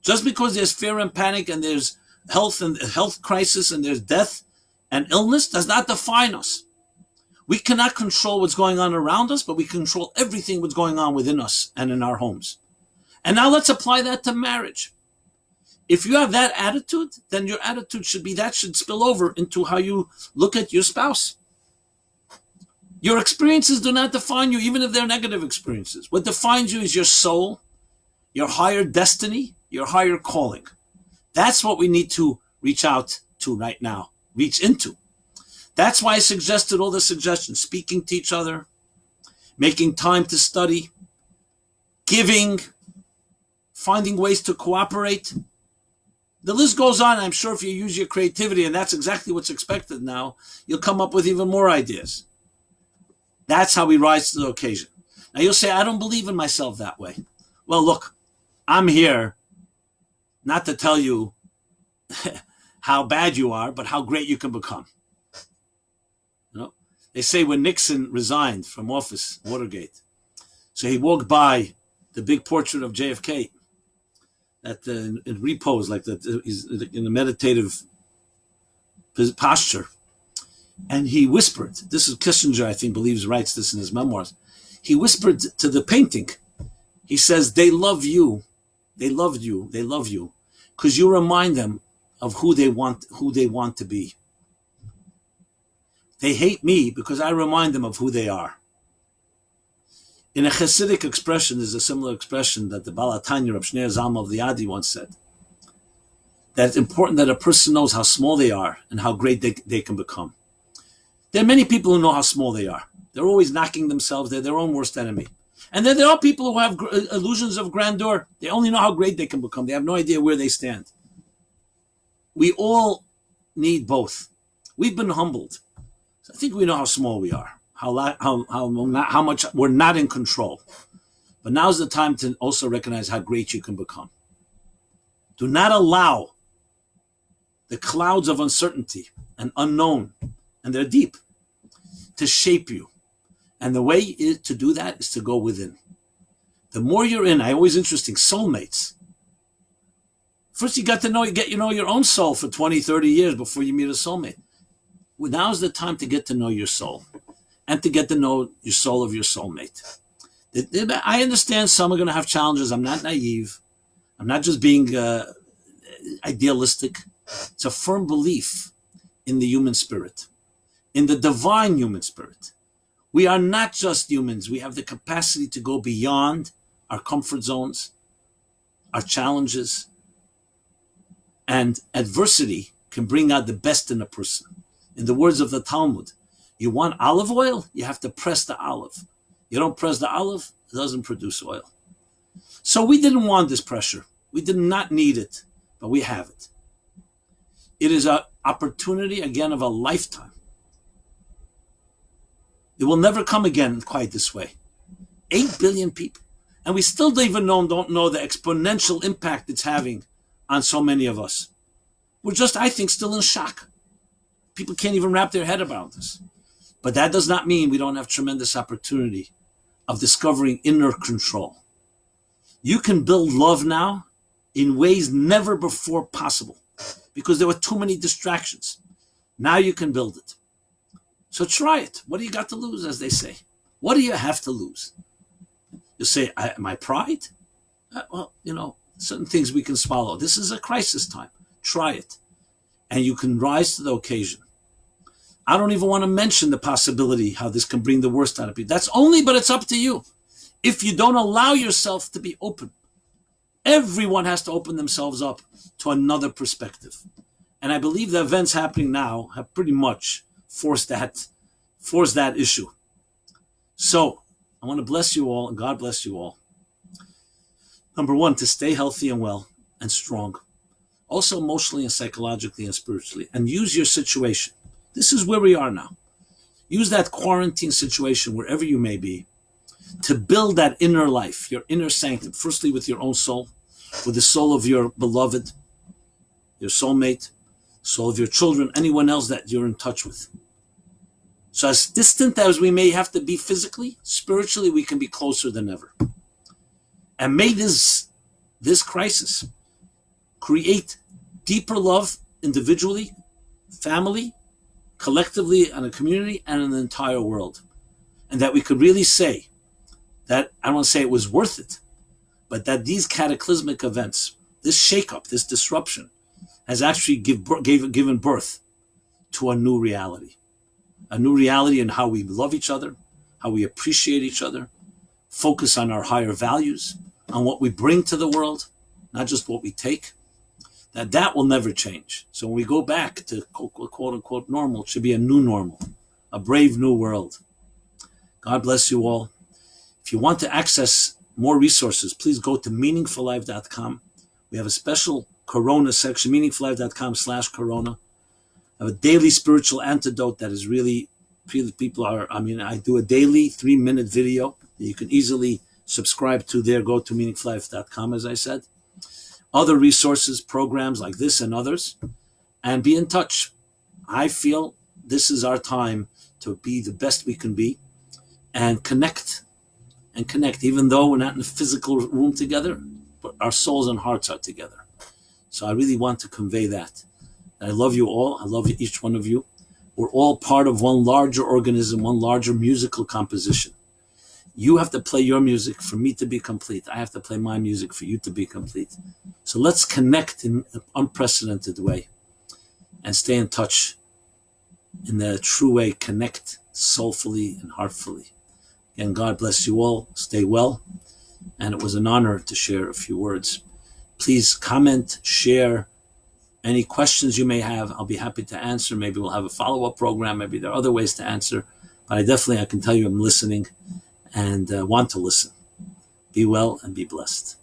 Speaker 1: Just because there's fear and panic and there's health crisis and there's death and illness does not define us. We cannot control what's going on around us, but we control everything what's going on within us and in our homes. And now let's apply that to marriage. If you have that attitude, then your attitude should spill over into how you look at your spouse. Your experiences do not define you, even if they're negative experiences. What defines you is your soul, your higher destiny, your higher calling. That's what we need to reach out to right now, reach into. That's why I suggested all the suggestions, speaking to each other, making time to study, giving, finding ways to cooperate. The list goes on. I'm sure if you use your creativity, and that's exactly what's expected now, you'll come up with even more ideas. That's how we rise to the occasion. Now you'll say, I don't believe in myself that way. Well, look, I'm here not to tell you how bad you are, but how great you can become. You know, they say when Nixon resigned from office, Watergate, so he walked by the big portrait of JFK at in repose, like that, he's in a meditative posture. And he whispered, this is Kissinger, I think, writes this in his memoirs. He whispered to the painting. He says, they love you. They loved you. They love you. Because you remind them of who they want to be. They hate me because I remind them of who they are. In a Hasidic expression, there's a similar expression that the Baal HaTanya, Reb Shneur Zalman of Liadi once said. That it's important that a person knows how small they are and how great they can become. There are many people who know how small they are. They're always knocking themselves. They're their own worst enemy. And then there are people who have illusions of grandeur. They only know how great they can become. They have no idea where they stand. We all need both. We've been humbled. So I think we know how small we are, how much we're not in control. But now's the time to also recognize how great you can become. Do not allow the clouds of uncertainty and unknown, and they're deep, to shape you. And the way to do that is to go within. The more you're in, interesting, soulmates. First you get to know your own soul for 20, 30 years before you meet a soulmate. Well, now's the time to get to know your soul and to get to know your soul of your soulmate. I understand some are going to have challenges. I'm not naive. I'm not just being idealistic. It's a firm belief in the human spirit, in the divine human spirit. We are not just humans. We have the capacity to go beyond our comfort zones, our challenges, and adversity can bring out the best in a person. In the words of the Talmud, you want olive oil, you have to press the olive. You don't press the olive, it doesn't produce oil. So we didn't want this pressure. We did not need it, but we have it. It is an opportunity, again, of a lifetime. It will never come again quite this way. 8 billion people. And we still don't know the exponential impact it's having on so many of us. We're just, I think, still in shock. People can't even wrap their head around this. But that does not mean we don't have tremendous opportunity of discovering inner control. You can build love now in ways never before possible because there were too many distractions. Now you can build it. So try it. What do you got to lose, as they say? What do you have to lose? You say, my pride? Well, certain things we can swallow. This is a crisis time. Try it. And you can rise to the occasion. I don't even want to mention the possibility how this can bring the worst out of people. But it's up to you. If you don't allow yourself to be open, everyone has to open themselves up to another perspective. And I believe the events happening now have pretty much forced that issue. So I want to bless you all, and God bless you all. Number one, to stay healthy and well and strong. Also emotionally and psychologically and spiritually. And use your situation. This is where we are now. Use that quarantine situation, wherever you may be, to build that inner life, your inner sanctum. Firstly, with your own soul, with the soul of your beloved, your soulmate, soul of your children, anyone else that you're in touch with. So as distant as we may have to be physically, spiritually, we can be closer than ever. And may this crisis create deeper love individually, family, collectively, and a community, and in the entire world. And that we could really say that, I don't want to say it was worth it, but that these cataclysmic events, this shakeup, this disruption, has actually given birth to a new reality. A new reality in how we love each other, how we appreciate each other, focus on our higher values, on what we bring to the world, not just what we take. That will never change. So when we go back to quote unquote normal, it should be a new normal, a brave new world. God bless you all. If you want to access more resources, please go to meaningfullife.com. We have a special Corona section, meaningfullife.com/Corona. I have a daily spiritual antidote that is really, I do a daily 3-minute video that you can easily subscribe to there. Go to meaningfullife.com, as I said. Other resources, programs like this and others, and be in touch. I feel this is our time to be the best we can be and connect, even though we're not in a physical room together, but our souls and hearts are together. So I really want to convey that. I love you all. I love each one of you. We're all part of one larger organism, one larger musical composition. You have to play your music for me to be complete. I have to play my music for you to be complete. So let's connect in an unprecedented way and stay in touch in the true way. Connect soulfully and heartfully. Again, God bless you all. Stay well. And it was an honor to share a few words. Please comment, share any questions you may have. I'll be happy to answer. Maybe we'll have a follow-up program. Maybe there are other ways to answer. But I can tell you I'm listening and want to listen. Be well and be blessed.